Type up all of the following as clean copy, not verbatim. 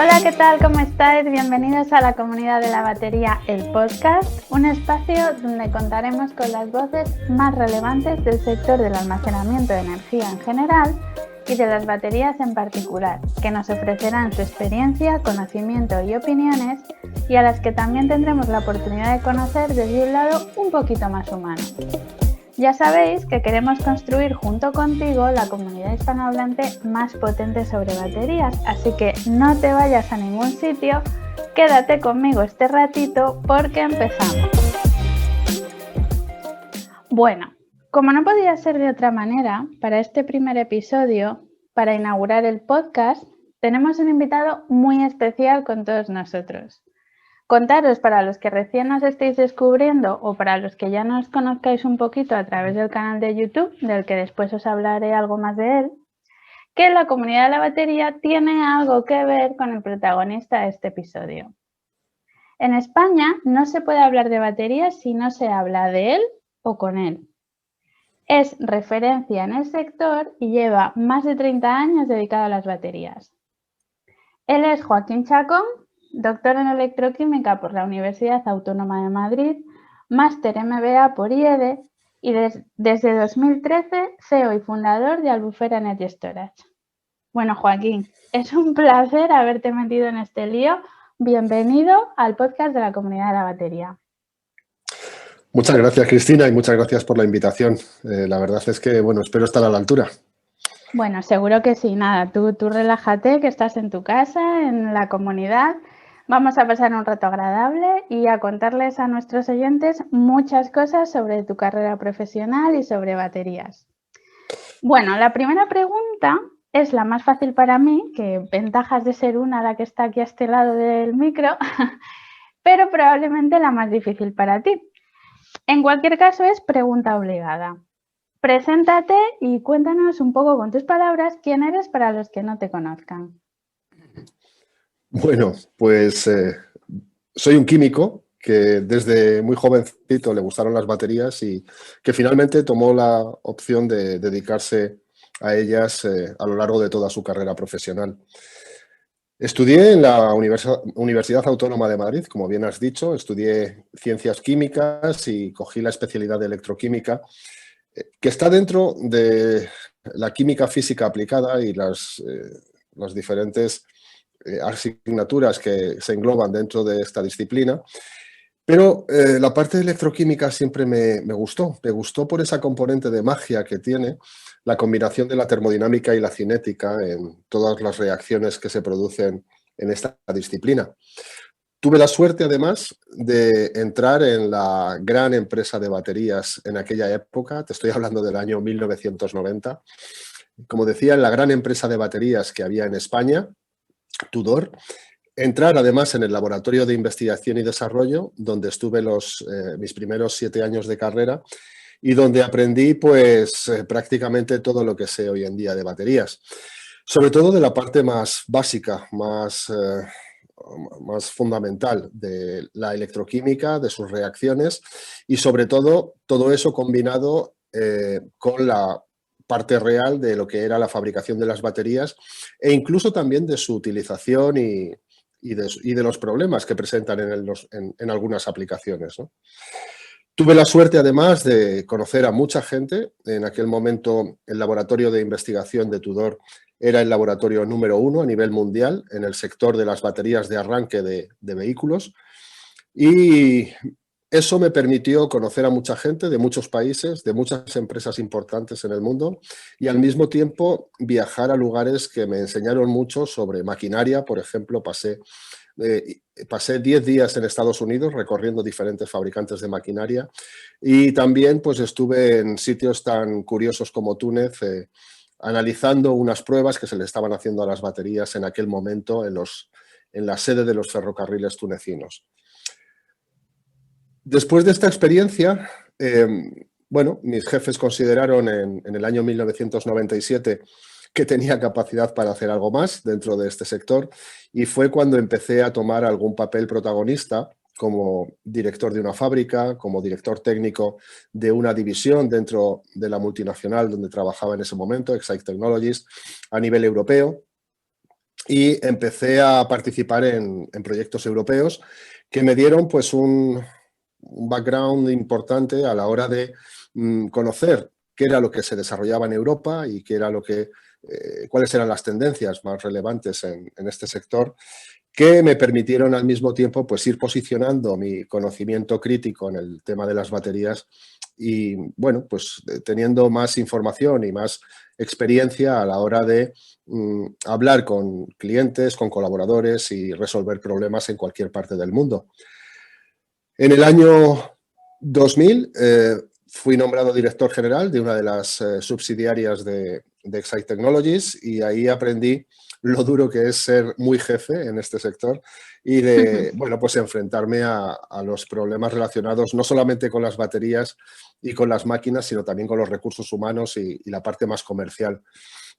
Hola, ¿qué tal? ¿Cómo estáis? Bienvenidos a la Comunidad de la Batería, el podcast, un espacio donde contaremos con las voces más relevantes del sector del almacenamiento de energía en general y de las baterías en particular, que nos ofrecerán su experiencia, conocimiento y opiniones, y a las que también tendremos la oportunidad de conocer desde un lado un poquito más humano. Ya sabéis que queremos construir junto contigo la comunidad hispanohablante más potente sobre baterías, así que no te vayas a ningún sitio, quédate conmigo este ratito porque empezamos. Bueno, como no podía ser de otra manera, para este primer episodio, para inaugurar el podcast, tenemos un invitado muy especial con todos nosotros. Contaros, para los que recién nos estéis descubriendo o para los que ya nos conozcáis un poquito a través del canal de YouTube, del que después os hablaré algo más de él, que la comunidad de la batería tiene algo que ver con el protagonista de este episodio. En España no se puede hablar de baterías si no se habla de él o con él. Es referencia en el sector y lleva más de 30 años dedicado a las baterías. Él es Joaquín Chacón, doctor en electroquímica por la Universidad Autónoma de Madrid, máster MBA por IED y desde 2013 CEO y fundador de Albufera Energy Storage. Bueno, Joaquín, es un placer haberte metido en este lío. Bienvenido al podcast de la Comunidad de la Batería. Muchas gracias, Cristina, y muchas gracias por la invitación. La verdad es que, bueno, espero estar a la altura. Bueno, seguro que sí. Nada, tú relájate, que estás en tu casa, en la comunidad. Vamos a pasar un rato agradable y a contarles a nuestros oyentes muchas cosas sobre tu carrera profesional y sobre baterías. Bueno, la primera pregunta es la más fácil para mí, que ventajas de ser una la que está aquí a este lado del micro, pero probablemente la más difícil para ti. En cualquier caso, es pregunta obligada. Preséntate y cuéntanos un poco con tus palabras quién eres para los que no te conozcan. Bueno, pues soy un químico que desde muy jovencito le gustaron las baterías y que finalmente tomó la opción de dedicarse a ellas a lo largo de toda su carrera profesional. Estudié en la Universidad Autónoma de Madrid, como bien has dicho, estudié ciencias químicas y cogí la especialidad de electroquímica, que está dentro de la química física aplicada y las diferentes asignaturas que se engloban dentro de esta disciplina. Pero la parte de electroquímica siempre me gustó por esa componente de magia que tiene la combinación de la termodinámica y la cinética en todas las reacciones que se producen en esta disciplina. Tuve la suerte, además, de entrar en la gran empresa de baterías en aquella época, te estoy hablando del año 1990, como decía, en la gran empresa de baterías que había en España, Tudor, entrar además en el laboratorio de investigación y desarrollo, donde estuve mis primeros 7 años de carrera y donde aprendí pues prácticamente todo lo que sé hoy en día de baterías. Sobre todo de la parte más básica, más fundamental de la electroquímica, de sus reacciones y sobre todo eso combinado con la parte real de lo que era la fabricación de las baterías e incluso también de su utilización y de los problemas que presentan en algunas aplicaciones, ¿no? Tuve la suerte, además, de conocer a mucha gente. En aquel momento, el laboratorio de investigación de Tudor era el laboratorio número 1 a nivel mundial en el sector de las baterías de arranque de vehículos. Y eso me permitió conocer a mucha gente de muchos países, de muchas empresas importantes en el mundo y al mismo tiempo viajar a lugares que me enseñaron mucho sobre maquinaria. Por ejemplo, pasé 10 días en Estados Unidos recorriendo diferentes fabricantes de maquinaria y también pues estuve en sitios tan curiosos como Túnez analizando unas pruebas que se le estaban haciendo a las baterías en aquel momento en la sede de los ferrocarriles tunecinos. Después de esta experiencia, bueno, mis jefes consideraron en el año 1997 que tenía capacidad para hacer algo más dentro de este sector y fue cuando empecé a tomar algún papel protagonista como director de una fábrica, como director técnico de una división dentro de la multinacional donde trabajaba en ese momento, Excite Technologies, a nivel europeo. y empecé a participar en proyectos europeos que me dieron pues un background importante a la hora de conocer qué era lo que se desarrollaba en Europa y qué era cuáles eran las tendencias más relevantes en este sector, que me permitieron al mismo tiempo pues, ir posicionando mi conocimiento crítico en el tema de las baterías y, bueno, pues teniendo más información y más experiencia a la hora de hablar con clientes, con colaboradores y resolver problemas en cualquier parte del mundo. En el año 2000 fui nombrado director general de una de las subsidiarias de Excite Technologies y ahí aprendí lo duro que es ser muy jefe en este sector y de, bueno, pues enfrentarme a los problemas relacionados no solamente con las baterías y con las máquinas, sino también con los recursos humanos y la parte más comercial,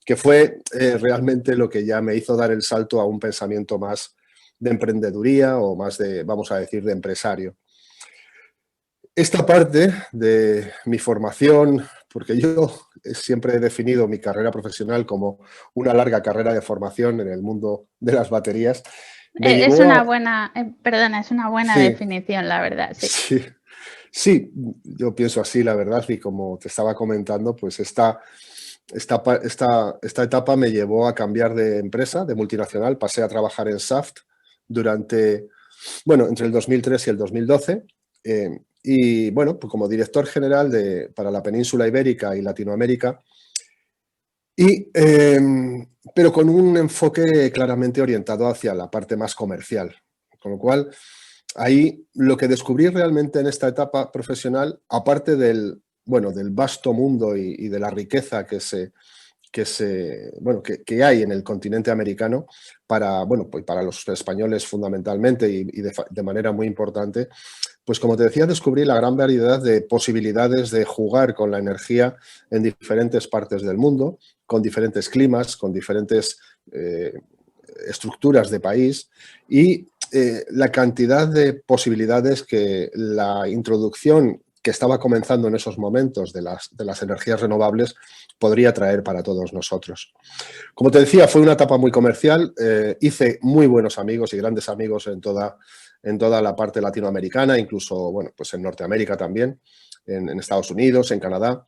que fue realmente lo que ya me hizo dar el salto a un pensamiento más de emprendeduría o más de, vamos a decir, de empresario. Esta parte de mi formación, porque yo siempre he definido mi carrera profesional como una larga carrera de formación en el mundo de las baterías, me Es llevó una a... buena, perdona, es una buena Sí, definición, la verdad, sí. sí, sí, yo pienso así, la verdad, y como te estaba comentando, pues esta etapa me llevó a cambiar de empresa, de multinacional, pasé a trabajar en Saft durante, bueno, entre el 2003 y el 2012. Y bueno, pues como director general para la península ibérica y Latinoamérica, pero con un enfoque claramente orientado hacia la parte más comercial. Con lo cual, ahí lo que descubrí realmente en esta etapa profesional, aparte del vasto mundo y de la riqueza que hay en el continente americano pues para los españoles fundamentalmente y de manera muy importante, pues como te decía, descubrí la gran variedad de posibilidades de jugar con la energía en diferentes partes del mundo, con diferentes climas, con diferentes estructuras de país y la cantidad de posibilidades que la introducción que estaba comenzando en esos momentos de las energías renovables podría traer para todos nosotros. Como te decía, fue una etapa muy comercial, hice muy buenos amigos y grandes amigos en toda la parte latinoamericana, incluso bueno, pues en Norteamérica también, en Estados Unidos, en Canadá.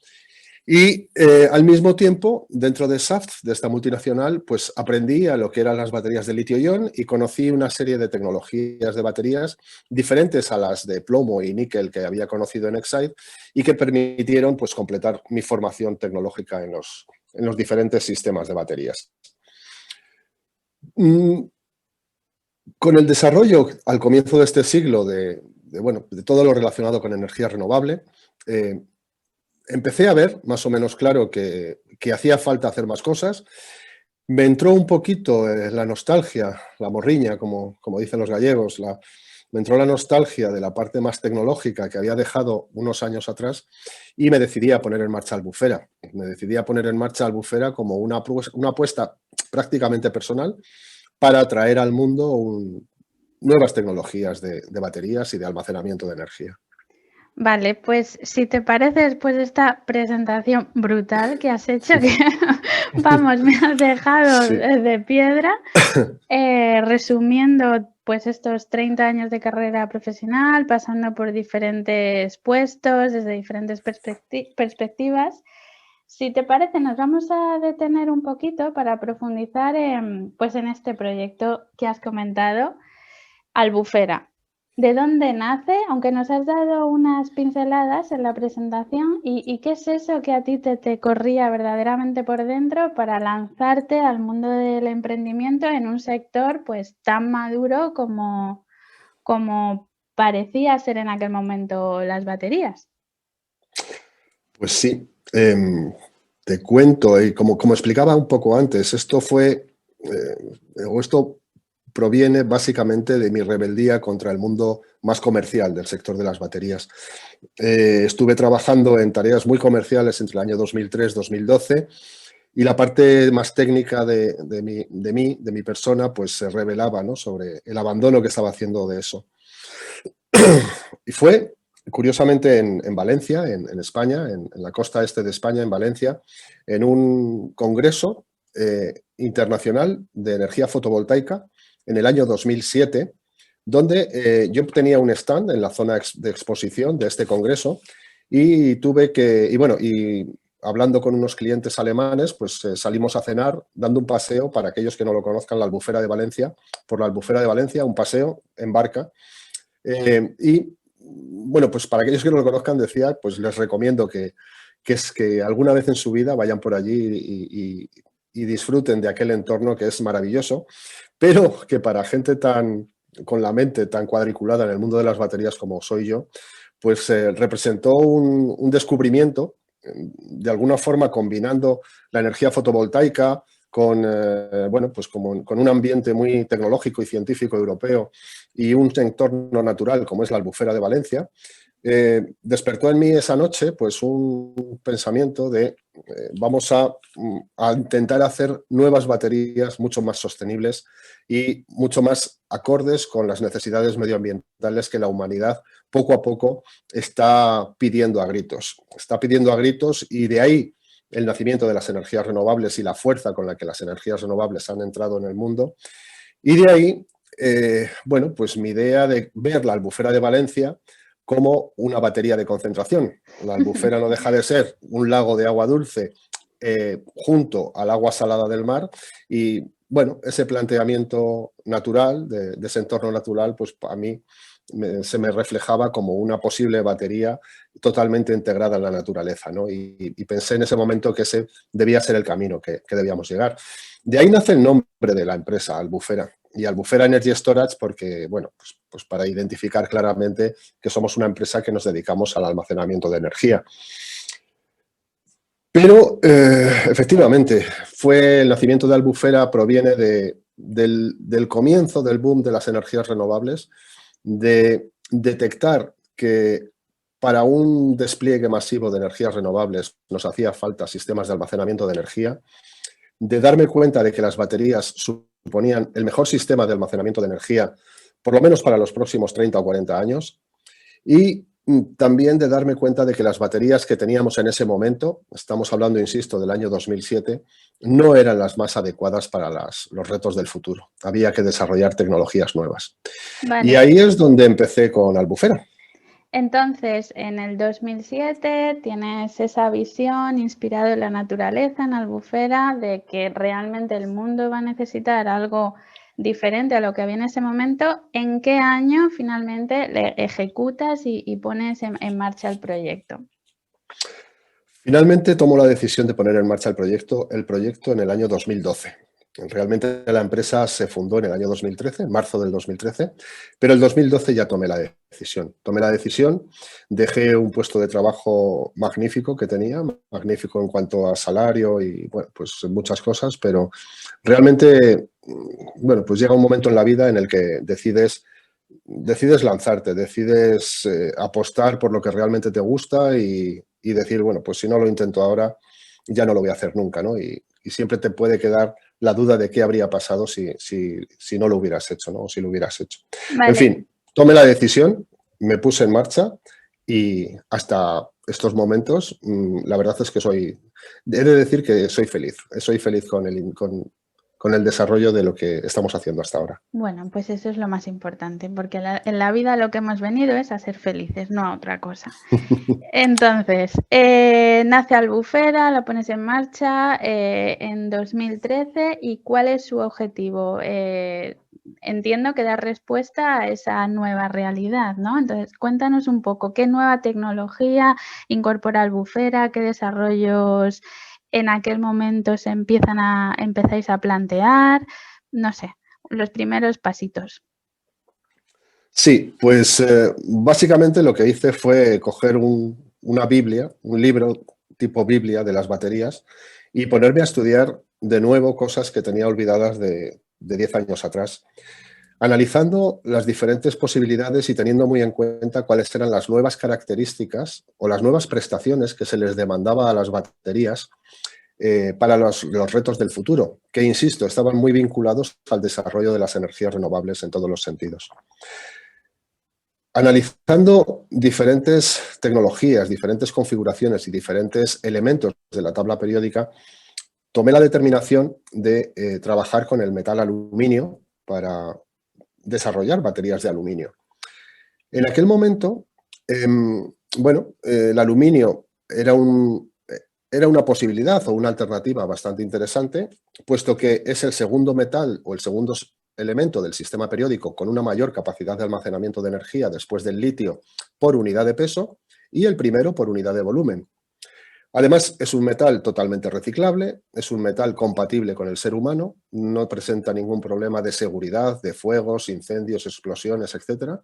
Y al mismo tiempo, dentro de Saft, de esta multinacional, pues aprendí a lo que eran las baterías de litio-ion y conocí una serie de tecnologías de baterías diferentes a las de plomo y níquel que había conocido en Excite y que permitieron pues, completar mi formación tecnológica en los diferentes sistemas de baterías. Con el desarrollo al comienzo de este siglo de todo lo relacionado con energía renovable, empecé a ver más o menos claro que hacía falta hacer más cosas. Me entró un poquito la nostalgia, la morriña, como dicen los gallegos, me entró la nostalgia de la parte más tecnológica que había dejado unos años atrás y me decidí a poner en marcha Albufera. Me decidí a poner en marcha Albufera como una apuesta prácticamente personal para traer al mundo nuevas tecnologías de baterías y de almacenamiento de energía. Vale, pues si te parece, después de esta presentación brutal que has hecho, que vamos, me has dejado Sí. de piedra, resumiendo pues estos 30 años de carrera profesional, pasando por diferentes puestos, desde diferentes perspectivas. Si te parece, nos vamos a detener un poquito para profundizar pues en este proyecto que has comentado, Albufera. ¿De dónde nace? Aunque nos has dado unas pinceladas en la presentación, ¿y qué es eso que a ti te corría verdaderamente por dentro para lanzarte al mundo del emprendimiento en un sector pues tan maduro como parecía ser en aquel momento las baterías? Pues sí, te cuento, y como explicaba un poco antes, esto proviene básicamente de mi rebeldía contra el mundo más comercial del sector de las baterías. Estuve trabajando en tareas muy comerciales entre el año 2003-2012 y la parte más técnica de mi persona, pues se revelaba, ¿no?, sobre el abandono que estaba haciendo de eso. Y fue, curiosamente, en Valencia, en España, en la costa este de España, en Valencia, en un congreso Internacional de Energía Fotovoltaica en el año 2007, donde yo tenía un stand en la zona de exposición de este congreso y hablando con unos clientes alemanes, pues salimos a cenar dando un paseo, para aquellos que no lo conozcan, la Albufera de Valencia, por la Albufera de Valencia, un paseo en barca. Pues para aquellos que no lo conozcan, decía, pues les recomiendo que alguna vez en su vida vayan por allí y disfruten de aquel entorno que es maravilloso, pero que para gente con la mente tan cuadriculada en el mundo de las baterías como soy yo, pues representó un descubrimiento, de alguna forma combinando la energía fotovoltaica con un ambiente muy tecnológico y científico europeo y un entorno natural como es la Albufera de Valencia. Despertó en mí esa noche pues un pensamiento de vamos a intentar hacer nuevas baterías mucho más sostenibles y mucho más acordes con las necesidades medioambientales que la humanidad poco a poco está pidiendo a gritos. Está pidiendo a gritos, y de ahí el nacimiento de las energías renovables y la fuerza con la que las energías renovables han entrado en el mundo. Y de ahí, pues mi idea de ver la Albufera de Valencia como una batería de concentración. La Albufera no deja de ser un lago de agua dulce junto al agua salada del mar, y bueno, ese planteamiento natural, de ese entorno natural, pues a mí se me reflejaba como una posible batería totalmente integrada en la naturaleza, ¿no? Y pensé en ese momento que ese debía ser el camino que debíamos llegar. De ahí nace el nombre de la empresa, Albufera. Y Albufera Energy Storage porque, pues para identificar claramente que somos una empresa que nos dedicamos al almacenamiento de energía. Pero, efectivamente, el nacimiento de Albufera proviene del comienzo del boom de las energías renovables, de detectar que para un despliegue masivo de energías renovables nos hacía falta sistemas de almacenamiento de energía, de darme cuenta de que las baterías suponían el mejor sistema de almacenamiento de energía, por lo menos para los próximos 30 o 40 años, y también de darme cuenta de que las baterías que teníamos en ese momento, estamos hablando, insisto, del año 2007, no eran las más adecuadas para los retos del futuro. Había que desarrollar tecnologías nuevas. Vale. Y ahí es donde empecé con Albufera. Entonces, en el 2007 tienes esa visión inspirada en la naturaleza, en Albufera, de que realmente el mundo va a necesitar algo diferente a lo que había en ese momento. ¿En qué año finalmente le ejecutas y pones en marcha el proyecto? Finalmente tomo la decisión de poner en marcha el proyecto en el año 2012. Realmente la empresa se fundó en el año 2013, en marzo del 2013, pero el 2012 ya tomé la decisión. Tomé la decisión, dejé un puesto de trabajo magnífico que tenía, magnífico en cuanto a salario y pues muchas cosas, pero realmente, pues llega un momento en la vida en el que decides lanzarte, decides apostar por lo que realmente te gusta y decir, pues si no lo intento ahora, ya no lo voy a hacer nunca, ¿no? Y siempre te puede quedar la duda de qué habría pasado si no lo hubieras hecho, ¿no? O si lo hubieras hecho. Vale. En fin, tomé la decisión, me puse en marcha y hasta estos momentos, la verdad es que he de decir que soy feliz con el desarrollo de lo que estamos haciendo hasta ahora. Bueno, pues eso es lo más importante, porque en la vida lo que hemos venido es a ser felices, no a otra cosa. Entonces, nace Albufera, la pones en marcha en 2013, ¿y cuál es su objetivo? Entiendo que dar respuesta a esa nueva realidad, ¿no? Entonces, cuéntanos un poco, ¿qué nueva tecnología incorpora Albufera? ¿Qué desarrollos en aquel momento empezáis a plantear? No sé, los primeros pasitos. Sí, pues básicamente lo que hice fue coger una Biblia, un libro tipo Biblia de las baterías, y ponerme a estudiar de nuevo cosas que tenía olvidadas de 10 años atrás, analizando las diferentes posibilidades y teniendo muy en cuenta cuáles eran las nuevas características o las nuevas prestaciones que se les demandaba a las baterías para los retos del futuro, que, insisto, estaban muy vinculados al desarrollo de las energías renovables en todos los sentidos. Analizando diferentes tecnologías, diferentes configuraciones y diferentes elementos de la tabla periódica, tomé la determinación de trabajar con el metal aluminio para desarrollar baterías de aluminio. En aquel momento, el aluminio era una posibilidad o una alternativa bastante interesante, puesto que es el segundo metal o el segundo elemento del sistema periódico con una mayor capacidad de almacenamiento de energía después del litio por unidad de peso y el primero por unidad de volumen. Además, es un metal totalmente reciclable, es un metal compatible con el ser humano, no presenta ningún problema de seguridad, de fuegos, incendios, explosiones, etc.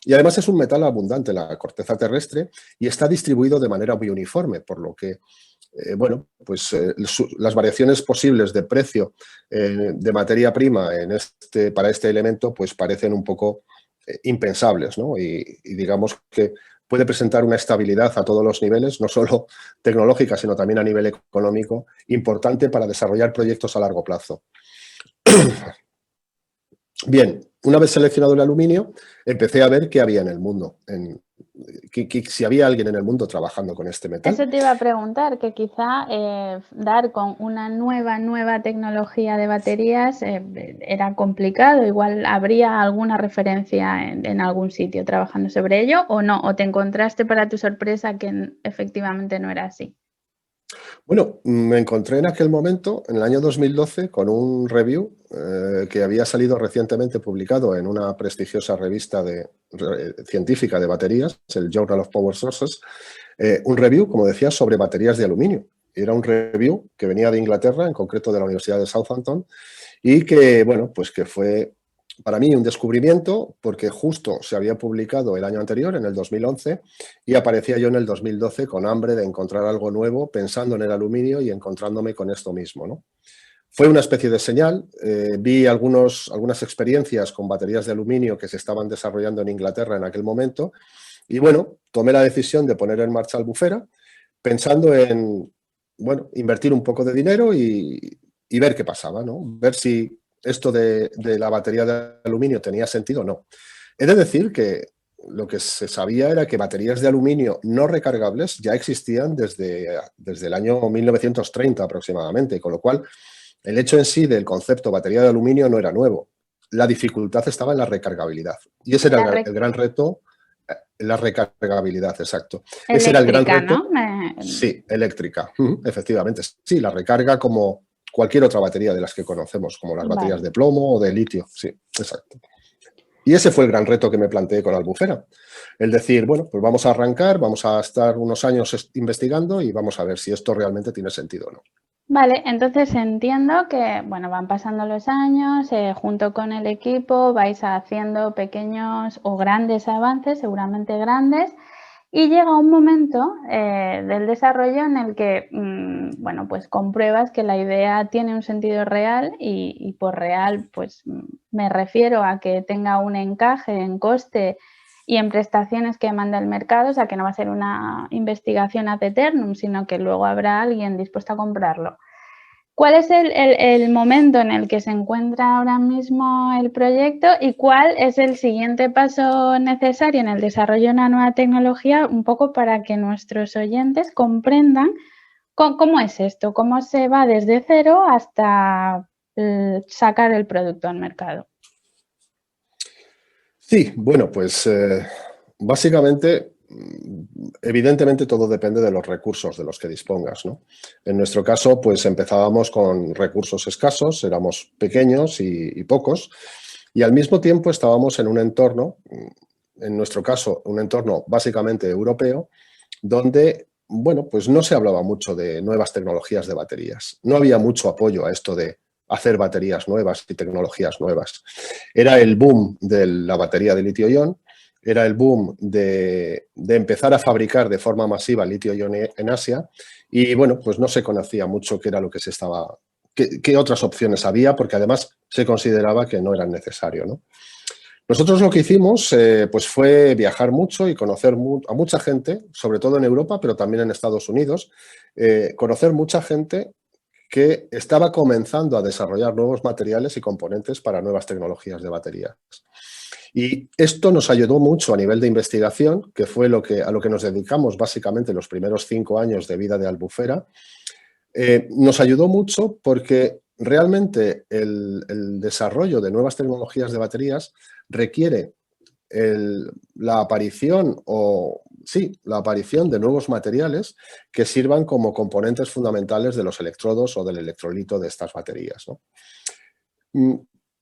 Y además es un metal abundante en la corteza terrestre y está distribuido de manera muy uniforme, por lo que las variaciones posibles de precio de materia prima para este elemento pues parecen un poco impensables, ¿no? Y digamos que puede presentar una estabilidad a todos los niveles, no solo tecnológica, sino también a nivel económico, importante para desarrollar proyectos a largo plazo. Bien, una vez seleccionado el aluminio, empecé a ver qué había en el mundo, si había alguien en el mundo trabajando con este metal. Eso te iba a preguntar, que quizá dar con una nueva tecnología de baterías era complicado. Igual habría alguna referencia en algún sitio trabajando sobre ello o no, o te encontraste para tu sorpresa que efectivamente no era así. Bueno, me encontré en aquel momento, en el año 2012, con un review que había salido recientemente publicado en una prestigiosa revista científica de baterías, el Journal of Power Sources, un review, como decía, sobre baterías de aluminio. Era un review que venía de Inglaterra, en concreto de la Universidad de Southampton, y que, que fue para mí un descubrimiento porque justo se había publicado el año anterior, en el 2011, y aparecía yo en el 2012 con hambre de encontrar algo nuevo, pensando en el aluminio y encontrándome con esto mismo, ¿no? Fue una especie de señal. Vi algunas experiencias con baterías de aluminio que se estaban desarrollando en Inglaterra en aquel momento y, tomé la decisión de poner en marcha Albufera pensando en, invertir un poco de dinero y ver qué pasaba, ¿no? Ver si esto de la batería de aluminio tenía sentido o no. He de decir que lo que se sabía era que baterías de aluminio no recargables ya existían desde el año 1930 aproximadamente, con lo cual el hecho en sí del concepto batería de aluminio no era nuevo. La dificultad estaba en la recargabilidad. Y ese era el gran reto, la recargabilidad, exacto. Ese era el gran reto. ¿No? Sí, eléctrica, efectivamente. Sí, la recarga como cualquier otra batería de las que conocemos, como las baterías de plomo o de litio. Sí, exacto. Y ese fue el gran reto que me planteé con Albufera. El decir, pues vamos a arrancar, vamos a estar unos años investigando y vamos a ver si esto realmente tiene sentido o no. Vale, entonces entiendo que, van pasando los años, junto con el equipo vais haciendo pequeños o grandes avances, seguramente grandes, y llega un momento del desarrollo en el que, pues compruebas que la idea tiene un sentido real y por real, pues me refiero a que tenga un encaje en coste y en prestaciones que manda el mercado, o sea, que no va a ser una investigación ad eternum, sino que luego habrá alguien dispuesto a comprarlo. ¿Cuál es el momento en el que se encuentra ahora mismo el proyecto y cuál es el siguiente paso necesario en el desarrollo de una nueva tecnología, un poco para que nuestros oyentes comprendan cómo es esto, cómo se va desde cero hasta sacar el producto al mercado? Sí, pues básicamente, evidentemente todo depende de los recursos de los que dispongas, ¿no? En nuestro caso, pues empezábamos con recursos escasos, éramos pequeños y pocos, y al mismo tiempo estábamos en un entorno, en nuestro caso, un entorno básicamente europeo, donde, pues no se hablaba mucho de nuevas tecnologías de baterías. No había mucho apoyo a esto de hacer baterías nuevas y tecnologías nuevas. Era el boom de la batería de litio-ion, era el boom de empezar a fabricar de forma masiva litio-ion en Asia y, pues no se conocía mucho qué era lo que se estaba, qué otras opciones había, porque además se consideraba que no eran necesarios, ¿no? Nosotros lo que hicimos pues fue viajar mucho y conocer a mucha gente, sobre todo en Europa, pero también en Estados Unidos, conocer mucha gente que estaba comenzando a desarrollar nuevos materiales y componentes para nuevas tecnologías de baterías. Y esto nos ayudó mucho a nivel de investigación, que fue a lo que nos dedicamos básicamente los primeros 5 años de vida de Albufera, Nos ayudó mucho porque realmente el desarrollo de nuevas tecnologías de baterías requiere la aparición la aparición de nuevos materiales que sirvan como componentes fundamentales de los electrodos o del electrolito de estas baterías, ¿no?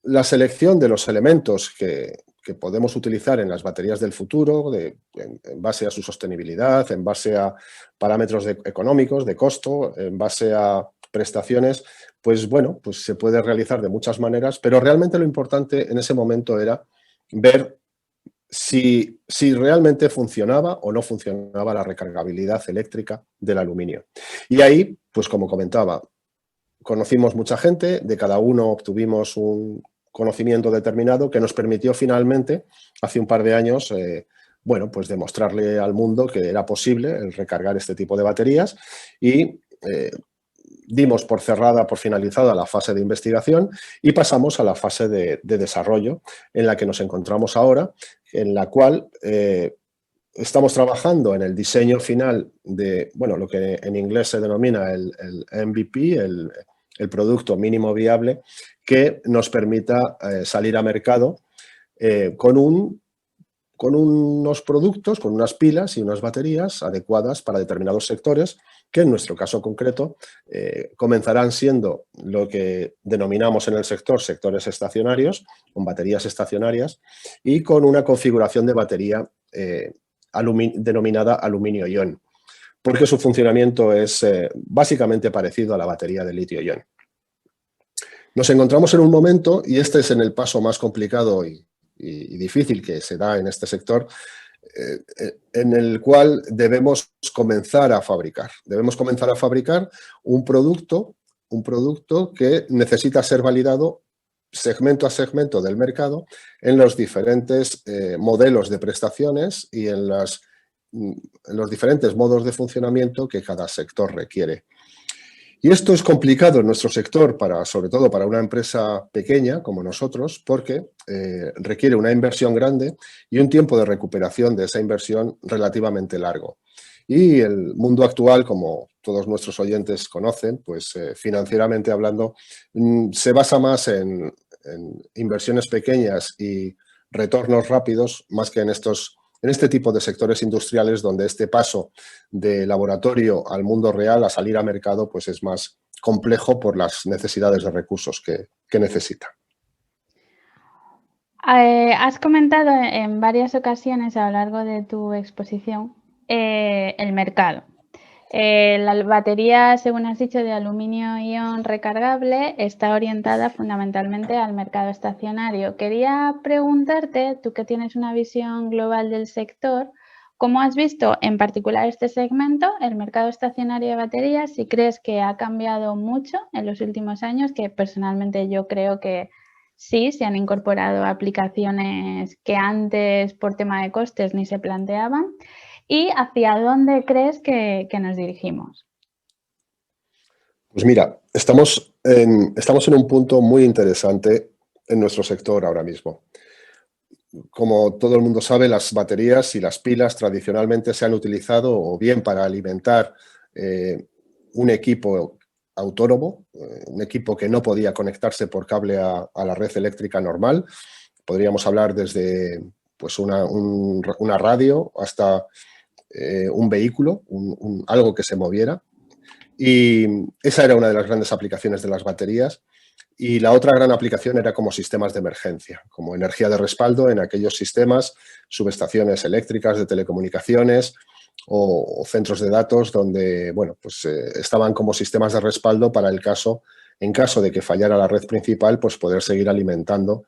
La selección de los elementos que podemos utilizar en las baterías del futuro, en base a su sostenibilidad, en base a parámetros económicos, de costo, en base a prestaciones, pues bueno, pues se puede realizar de muchas maneras, pero realmente lo importante en ese momento era ver si realmente funcionaba o no funcionaba la recargabilidad eléctrica del aluminio. Y ahí, pues como comentaba, conocimos mucha gente, de cada uno obtuvimos un conocimiento determinado que nos permitió finalmente, hace un par de años, bueno, pues demostrarle al mundo que era posible el recargar este tipo de baterías y dimos por cerrada, por finalizada la fase de investigación y pasamos a la fase de desarrollo en la que nos encontramos ahora, en la cual estamos trabajando en el diseño final de, bueno, lo que en inglés se denomina el MVP, el producto mínimo viable, que nos permita salir a mercado con unos productos, con unas pilas y unas baterías adecuadas para determinados sectores, que en nuestro caso concreto comenzarán siendo lo que denominamos en el sector sectores estacionarios, con baterías estacionarias y con una configuración de batería denominada aluminio-ion, porque su funcionamiento es básicamente parecido a la batería de litio-ion. Nos encontramos en un momento, y este es en el paso más complicado y difícil que se da en este sector, en el cual debemos comenzar a fabricar. Debemos comenzar a fabricar un producto que necesita ser validado segmento a segmento del mercado en los diferentes modelos de prestaciones y en los diferentes modos de funcionamiento que cada sector requiere. Y esto es complicado en nuestro sector, sobre todo para una empresa pequeña como nosotros, porque requiere una inversión grande y un tiempo de recuperación de esa inversión relativamente largo. Y el mundo actual, como todos nuestros oyentes conocen, pues financieramente hablando, se basa más en inversiones pequeñas y retornos rápidos, más que en este tipo de sectores industriales donde este paso de laboratorio al mundo real, a salir a mercado, pues es más complejo por las necesidades de recursos que necesita. Has comentado en varias ocasiones a lo largo de tu exposición el mercado. La batería, según has dicho, de aluminio-ion recargable está orientada fundamentalmente al mercado estacionario. Quería preguntarte, tú que tienes una visión global del sector, ¿cómo has visto en particular este segmento, el mercado estacionario de baterías? Si crees que ha cambiado mucho en los últimos años, que personalmente yo creo que sí, se han incorporado aplicaciones que antes por tema de costes ni se planteaban. ¿Y hacia dónde crees que nos dirigimos? Pues mira, estamos en un punto muy interesante en nuestro sector ahora mismo. Como todo el mundo sabe, las baterías y las pilas tradicionalmente se han utilizado o bien para alimentar un equipo autónomo, un equipo que no podía conectarse por cable a la red eléctrica normal. Podríamos hablar desde pues, una radio hasta un vehículo, algo que se moviera. Y esa era una de las grandes aplicaciones de las baterías. Y la otra gran aplicación era como sistemas de emergencia, como energía de respaldo en aquellos sistemas, subestaciones eléctricas, de telecomunicaciones o centros de datos donde, bueno, pues estaban como sistemas de respaldo para en caso de que fallara la red principal, pues poder seguir alimentando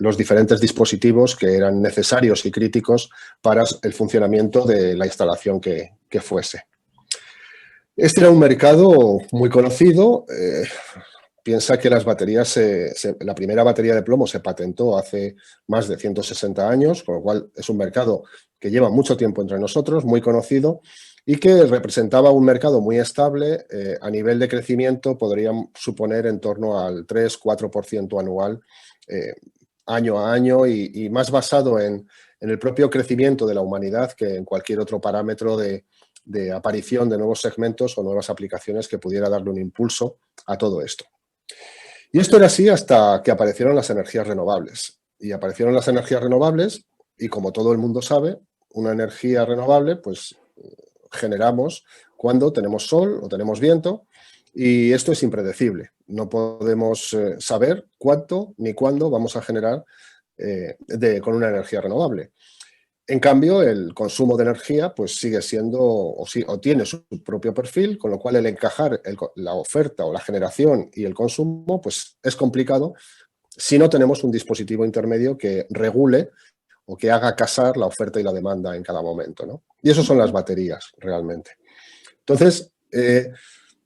los diferentes dispositivos que eran necesarios y críticos para el funcionamiento de la instalación que fuese. Este era un mercado muy conocido. Piensa que las baterías, la primera batería de plomo se patentó hace más de 160 años, con lo cual es un mercado que lleva mucho tiempo entre nosotros, muy conocido, y que representaba un mercado muy estable. A nivel de crecimiento podrían suponer en torno al 3-4% anual, año a año, y más basado en el propio crecimiento de la humanidad que en cualquier otro parámetro de de aparición de nuevos segmentos o nuevas aplicaciones que pudiera darle un impulso a todo esto. Y esto era así hasta que aparecieron las energías renovables. Y aparecieron las energías renovables y, como todo el mundo sabe, una energía renovable pues generamos cuando tenemos sol o tenemos viento, y esto es impredecible. No podemos saber cuánto ni cuándo vamos a generar con una energía renovable. En cambio, el consumo de energía pues sigue siendo o tiene su propio perfil, con lo cual el encajar la oferta o la generación y el consumo pues es complicado si no tenemos un dispositivo intermedio que regule o que haga casar la oferta y la demanda en cada momento, ¿no? Y eso son las baterías, realmente. Entonces,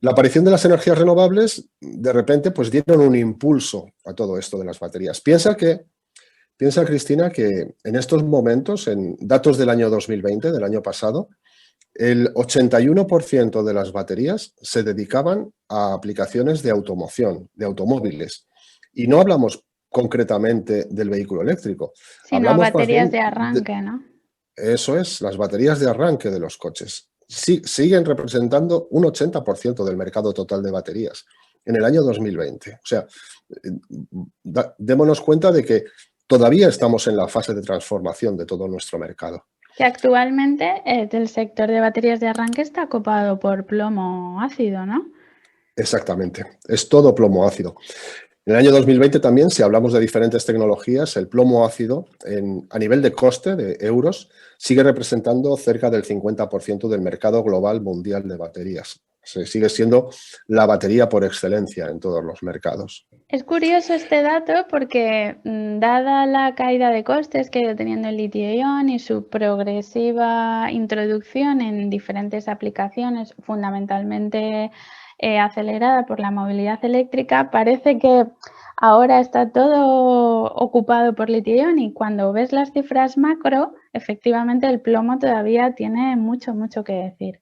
la aparición de las energías renovables, de repente, pues dieron un impulso a todo esto de las baterías. Piensa, Cristina, que en estos momentos, en datos del año 2020, del año pasado, el 81% de las baterías se dedicaban a aplicaciones de automoción, de automóviles. Y no hablamos concretamente del vehículo eléctrico. Sino hablamos baterías de arranque, ¿no? Eso es, las baterías de arranque de los coches. Sí, siguen representando un 80% del mercado total de baterías en el año 2020. O sea, démonos cuenta de que todavía estamos en la fase de transformación de todo nuestro mercado. Que actualmente el sector de baterías de arranque está copado por plomo ácido, ¿no? Exactamente, es todo plomo ácido. En el año 2020 también, si hablamos de diferentes tecnologías, el plomo ácido a nivel de coste de euros sigue representando cerca del 50% del mercado global mundial de baterías. Sigue siendo la batería por excelencia en todos los mercados. Es curioso este dato porque, dada la caída de costes que ha ido teniendo el litio-ion y su progresiva introducción en diferentes aplicaciones, fundamentalmente acelerada por la movilidad eléctrica, parece que ahora está todo ocupado por litio-ion, y cuando ves las cifras macro, efectivamente el plomo todavía tiene mucho que decir.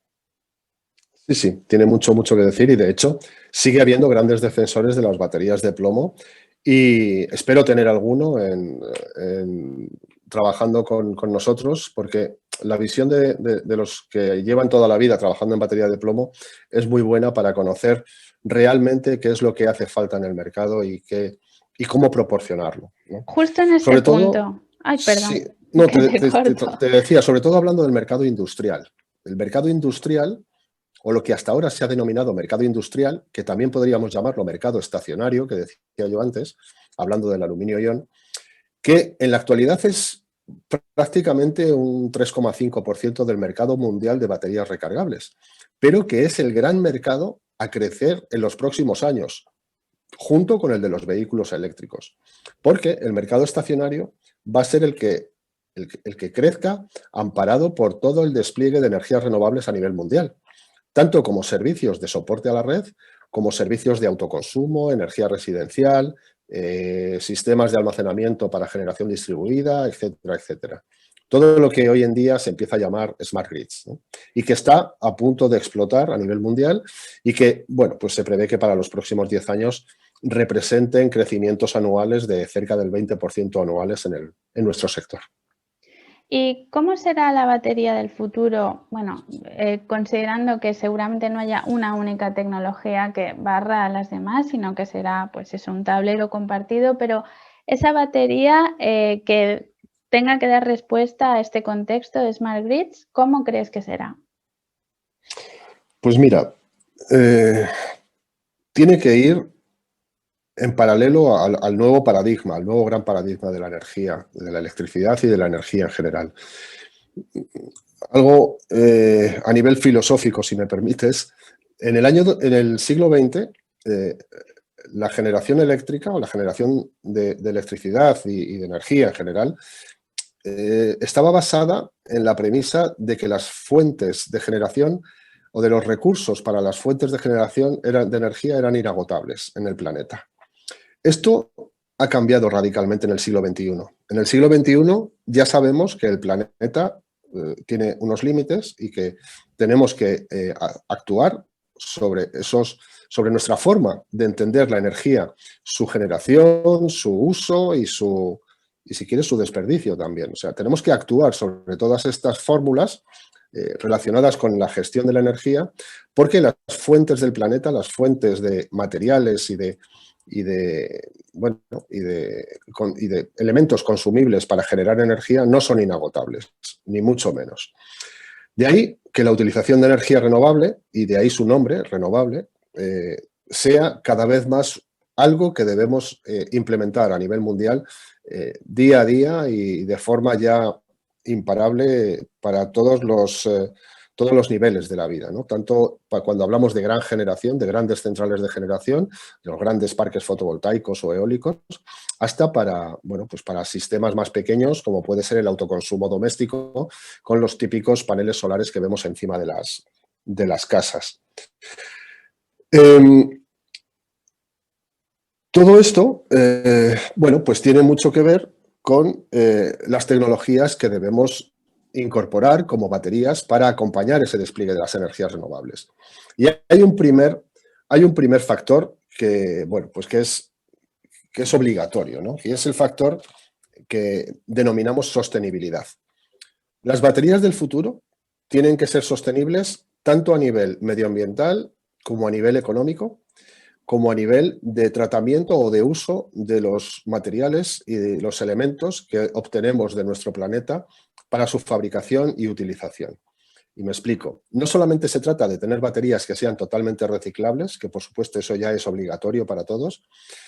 Sí, tiene mucho que decir, y de hecho sigue habiendo grandes defensores de las baterías de plomo, y espero tener alguno trabajando con nosotros, porque la visión de los que llevan toda la vida trabajando en batería de plomo es muy buena para conocer realmente qué es lo que hace falta en el mercado y cómo proporcionarlo, ¿no? Justo en ese Sobre punto. todo, Ay, perdón. sí, no, Te corto. te decía, sobre todo hablando del mercado industrial. El mercado industrial, o lo que hasta ahora se ha denominado mercado industrial, que también podríamos llamarlo mercado estacionario, que decía yo antes, hablando del aluminio-ion, que en la actualidad es prácticamente un 3,5% del mercado mundial de baterías recargables, pero que es el gran mercado a crecer en los próximos años, junto con el de los vehículos eléctricos, porque el mercado estacionario va a ser el que crezca, amparado por todo el despliegue de energías renovables a nivel mundial, tanto como servicios de soporte a la red, como servicios de autoconsumo, energía residencial, sistemas de almacenamiento para generación distribuida, etcétera, etcétera. Todo lo que hoy en día se empieza a llamar smart grids, ¿no? Y que está a punto de explotar a nivel mundial, y que, bueno, pues se prevé que para los próximos 10 años representen crecimientos anuales de cerca del 20% anuales en nuestro sector. ¿Y cómo será la batería del futuro? Bueno, considerando que seguramente no haya una única tecnología que barra a las demás, sino que será, pues es un tablero compartido, pero esa batería que tenga que dar respuesta a este contexto de Smart Grids, ¿cómo crees que será? Pues mira, tiene que ir en paralelo al nuevo paradigma, al nuevo gran paradigma de la energía, de la electricidad y de la energía en general. Algo a nivel filosófico, si me permites, en el siglo XX, la generación eléctrica o la generación de electricidad y de energía en general estaba basada en la premisa de que las fuentes de generación o de los recursos para las fuentes de generación de energía eran inagotables en el planeta. Esto ha cambiado radicalmente en el siglo XXI. En el siglo XXI ya sabemos que el planeta tiene unos límites y que tenemos que actuar sobre nuestra forma de entender la energía, su generación, su uso y si quieres, su desperdicio también. O sea, tenemos que actuar sobre todas estas fórmulas relacionadas con la gestión de la energía, porque las fuentes del planeta, las fuentes de materiales y de elementos consumibles para generar energía no son inagotables, ni mucho menos. De ahí que la utilización de energía renovable, y de ahí su nombre, renovable, sea cada vez más algo que debemos implementar a nivel mundial día a día y de forma ya imparable para todos los niveles de la vida, ¿no? Tanto cuando hablamos de gran generación, de grandes centrales de generación, de los grandes parques fotovoltaicos o eólicos, hasta para, bueno, pues para sistemas más pequeños, como puede ser el autoconsumo doméstico, con los típicos paneles solares que vemos encima de las casas. Todo esto, bueno, pues tiene mucho que ver con las tecnologías que debemos incorporar como baterías para acompañar ese despliegue de las energías renovables. Y hay un primer factor que, bueno, pues que es obligatorio, ¿no? Y es el factor que denominamos sostenibilidad. Las baterías del futuro tienen que ser sostenibles tanto a nivel medioambiental como a nivel económico, como a nivel de tratamiento o de uso de los materiales y de los elementos que obtenemos de nuestro planeta para su fabricación y utilización. Y me explico. No solamente se trata de tener baterías que sean totalmente reciclables, que por supuesto eso ya es obligatorio para todos,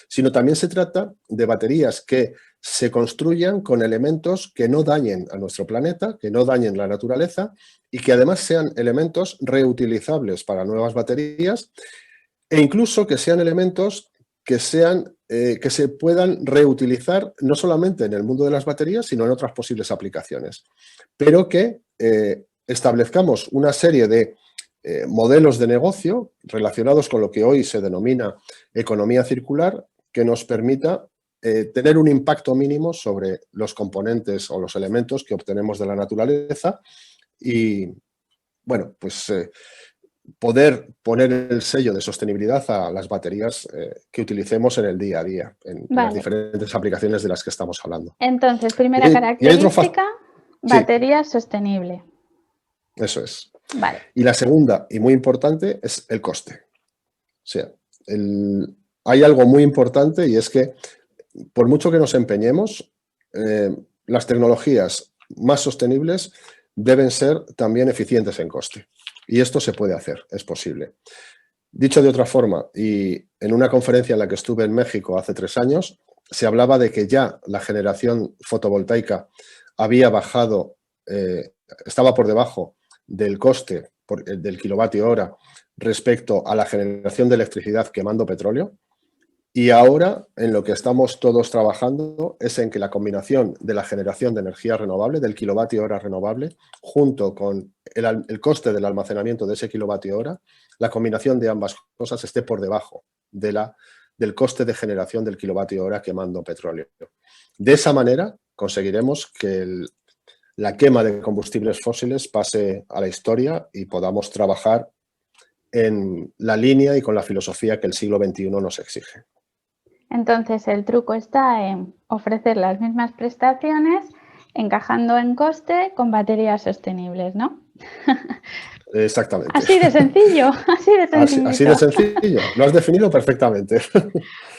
sino también se trata de baterías que se construyan con elementos que no dañen a nuestro planeta, que no dañen la naturaleza y que además sean elementos reutilizables para nuevas baterías e incluso que sean elementos que se puedan reutilizar no solamente en el mundo de las baterías, sino en otras posibles aplicaciones, pero que establezcamos una serie de modelos de negocio relacionados con lo que hoy se denomina economía circular, que nos permita tener un impacto mínimo sobre los componentes o los elementos que obtenemos de la naturaleza y, bueno, pues poder poner el sello de sostenibilidad a las baterías que utilicemos en el día a día, en las diferentes aplicaciones de las que estamos hablando. Entonces, primera característica, batería sostenible. Eso es. Vale. Y la segunda, y muy importante, es el coste. O sea, hay algo muy importante y es que, por mucho que nos empeñemos, las tecnologías más sostenibles deben ser también eficientes en coste. Y esto se puede hacer, es posible. Dicho de otra forma, y en una conferencia en la que estuve en México hace 3 años, se hablaba de que ya la generación fotovoltaica había bajado, estaba por debajo del coste del kilovatio hora respecto a la generación de electricidad quemando petróleo. Y ahora en lo que estamos todos trabajando es en que la combinación de la generación de energía renovable, del kilovatio hora renovable, junto con el coste del almacenamiento de ese kilovatio hora, la combinación de ambas cosas esté por debajo del coste de generación del kilovatio hora quemando petróleo. De esa manera conseguiremos que la quema de combustibles fósiles pase a la historia y podamos trabajar en la línea y con la filosofía que el siglo XXI nos exige. Entonces, el truco está en ofrecer las mismas prestaciones encajando en coste con baterías sostenibles, ¿no? Exactamente. Así de sencillo, así de sencillo. Así de sencillo, lo has definido perfectamente.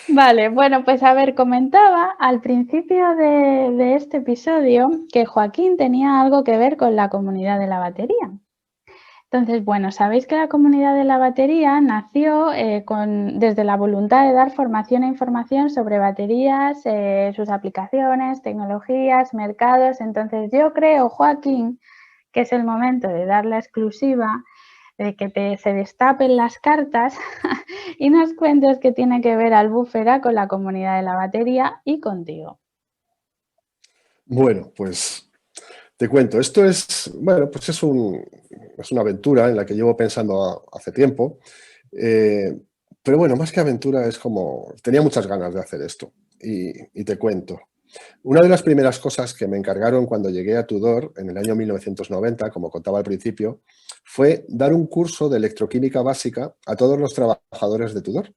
Vale, bueno, pues a ver, comentaba al principio de este episodio que Joaquín tenía algo que ver con la comunidad de la batería. Entonces, bueno, sabéis que la comunidad de la batería nació desde la voluntad de dar formación e información sobre baterías, sus aplicaciones, tecnologías, mercados. Entonces, yo creo, Joaquín, que es el momento de dar la exclusiva, de que se destapen las cartas y nos cuentes qué tiene que ver Albúfera con la comunidad de la batería y contigo. Bueno, pues te cuento, esto es, bueno, pues es una aventura en la que llevo pensando hace tiempo, pero bueno, más que aventura es como, tenía muchas ganas de hacer esto y te cuento. Una de las primeras cosas que me encargaron cuando llegué a Tudor en el año 1990, como contaba al principio, fue dar un curso de electroquímica básica a todos los trabajadores de Tudor.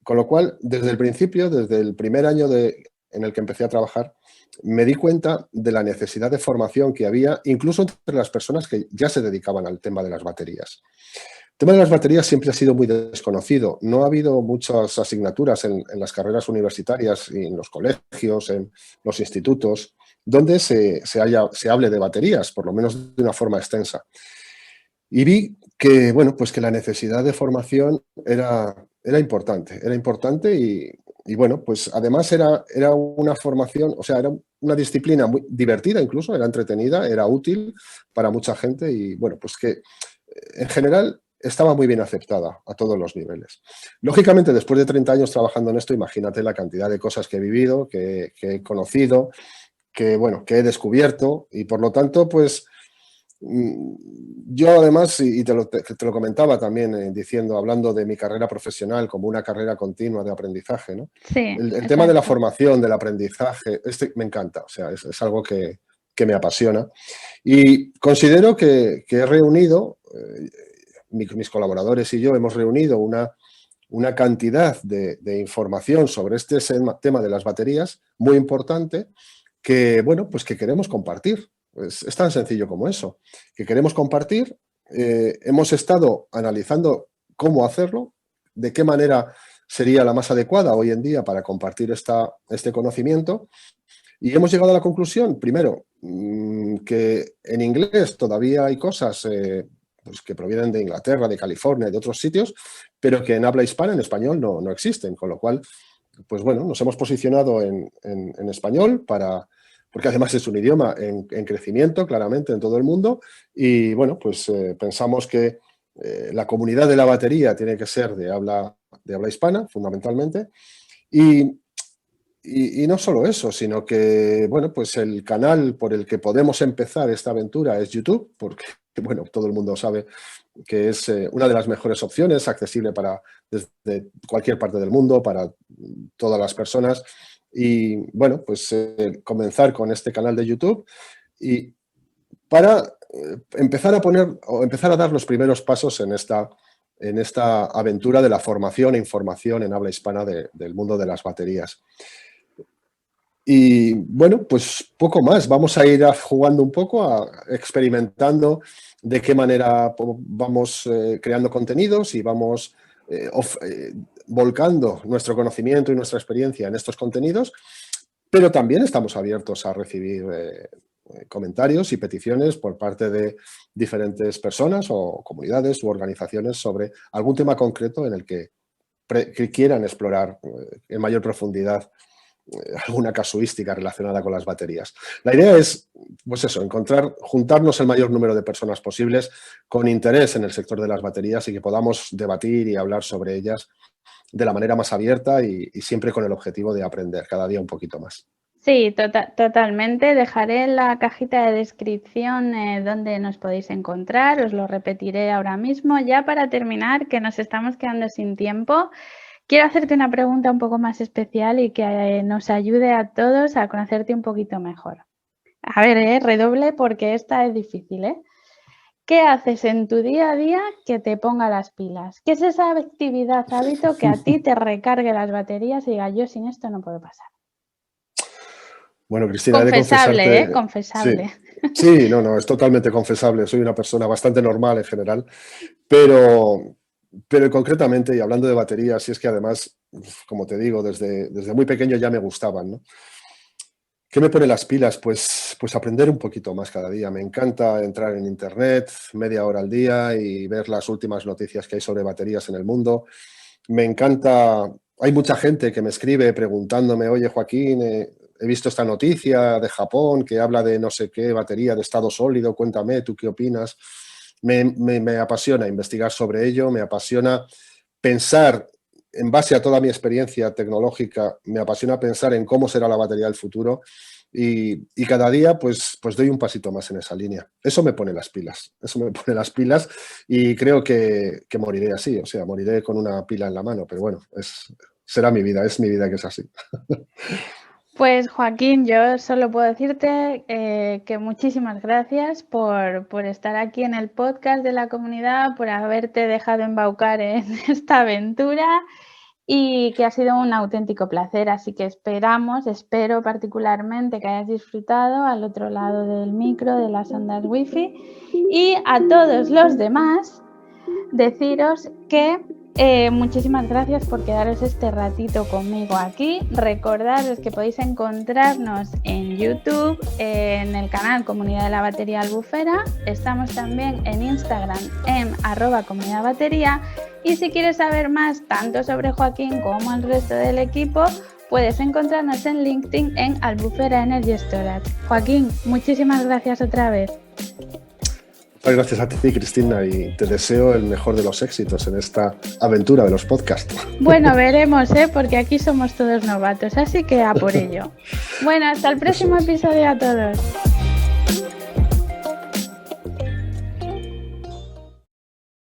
Con lo cual, desde el principio, desde el primer año en el que empecé a trabajar, me di cuenta de la necesidad de formación que había, incluso entre las personas que ya se dedicaban al tema de las baterías. El tema de las baterías siempre ha sido muy desconocido. No ha habido muchas asignaturas en las carreras universitarias y en los colegios, en los institutos, donde se hable de baterías, por lo menos de una forma extensa. Y vi que, bueno, pues que la necesidad de formación era importante y, bueno, pues además era una formación, o sea, era una disciplina muy divertida incluso, era entretenida, era útil para mucha gente y, bueno, pues que en general estaba muy bien aceptada a todos los niveles. Lógicamente, después de 30 años trabajando en esto, imagínate la cantidad de cosas que he vivido, que he conocido, bueno, que he descubierto y por lo tanto, pues yo además, y te lo comentaba también diciendo, hablando de mi carrera profesional como una carrera continua de aprendizaje, ¿no? Sí, El tema de la exacto. formación, del aprendizaje, me encanta, o sea, es algo que me apasiona. Y considero que he reunido, mis colaboradores y yo hemos reunido una cantidad de información sobre este tema de las baterías muy importante que, bueno, pues que queremos compartir. Pues es tan sencillo como eso, que queremos compartir. Hemos estado analizando cómo hacerlo, de qué manera sería la más adecuada hoy en día para compartir este conocimiento y hemos llegado a la conclusión, primero, que en inglés todavía hay cosas pues que provienen de Inglaterra, de California y de otros sitios, pero que en habla hispana, en español, no existen, con lo cual pues bueno, nos hemos posicionado en español porque además es un idioma en crecimiento claramente en todo el mundo y bueno, pues pensamos que la comunidad de la batería tiene que ser de habla hispana fundamentalmente y, y no solo eso, sino que bueno, pues el canal por el que podemos empezar esta aventura es YouTube, porque bueno, todo el mundo sabe que es una de las mejores opciones, accesible desde cualquier parte del mundo, para todas las personas. Y bueno, pues comenzar con este canal de YouTube y para empezar a poner o empezar a dar los primeros pasos en esta aventura de la formación e información en habla hispana del mundo de las baterías. Y bueno, pues poco más. Vamos a ir jugando un poco, experimentando de qué manera vamos creando contenidos y vamos volcando nuestro conocimiento y nuestra experiencia en estos contenidos, pero también estamos abiertos a recibir comentarios y peticiones por parte de diferentes personas o comunidades u organizaciones sobre algún tema concreto en el que quieran explorar en mayor profundidad alguna casuística relacionada con las baterías. La idea es, pues eso, juntarnos el mayor número de personas posibles con interés en el sector de las baterías y que podamos debatir y hablar sobre ellas de la manera más abierta y siempre con el objetivo de aprender cada día un poquito más. Sí, totalmente. Dejaré en la cajita de descripción donde nos podéis encontrar. Os lo repetiré ahora mismo. Ya para terminar, que nos estamos quedando sin tiempo, quiero hacerte una pregunta un poco más especial y que nos ayude a todos a conocerte un poquito mejor. A ver, redoble porque esta es difícil, ¿eh? ¿Qué haces en tu día a día que te ponga las pilas? ¿Qué es esa actividad, hábito que a ti te recargue las baterías y diga, yo sin esto no puedo pasar? Bueno, Cristina, he de Confesable, confesarte, sí, confesable. sí, no, es totalmente confesable. Soy una persona bastante normal en general, pero concretamente, y hablando de baterías, y es que además, como te digo, desde muy pequeño ya me gustaban, ¿no? ¿Qué me pone las pilas? Pues aprender un poquito más cada día. Me encanta entrar en Internet media hora al día y ver las últimas noticias que hay sobre baterías en el mundo. Me encanta, hay mucha gente que me escribe preguntándome, oye Joaquín, he visto esta noticia de Japón que habla de no sé qué batería de estado sólido, cuéntame, ¿tú qué opinas? Me apasiona investigar sobre ello, me apasiona pensar en base a toda mi experiencia tecnológica, me apasiona pensar en cómo será la batería del futuro y cada día pues doy un pasito más en esa línea. Eso me pone las pilas, y creo que moriré así, o sea, moriré con una pila en la mano, pero bueno, será mi vida, es mi vida que es así. Pues Joaquín, yo solo puedo decirte que muchísimas gracias por estar aquí en el podcast de la comunidad, por haberte dejado embaucar en esta aventura y que ha sido un auténtico placer, así que espero particularmente que hayas disfrutado al otro lado del micro, de las ondas wifi, y a todos los demás deciros que muchísimas gracias por quedaros este ratito conmigo aquí. Recordaros que podéis encontrarnos en YouTube, en el canal Comunidad de la Batería Albufera. Estamos también en Instagram en @comunidadbatería. Y si quieres saber más tanto sobre Joaquín como el resto del equipo, puedes encontrarnos en LinkedIn en Albufera Energy Storage. Joaquín, muchísimas gracias otra vez. Muchas gracias a ti, Cristina, y te deseo el mejor de los éxitos en esta aventura de los podcasts. Bueno, veremos, porque aquí somos todos novatos, así que a por ello. Bueno, hasta el próximo episodio a todos.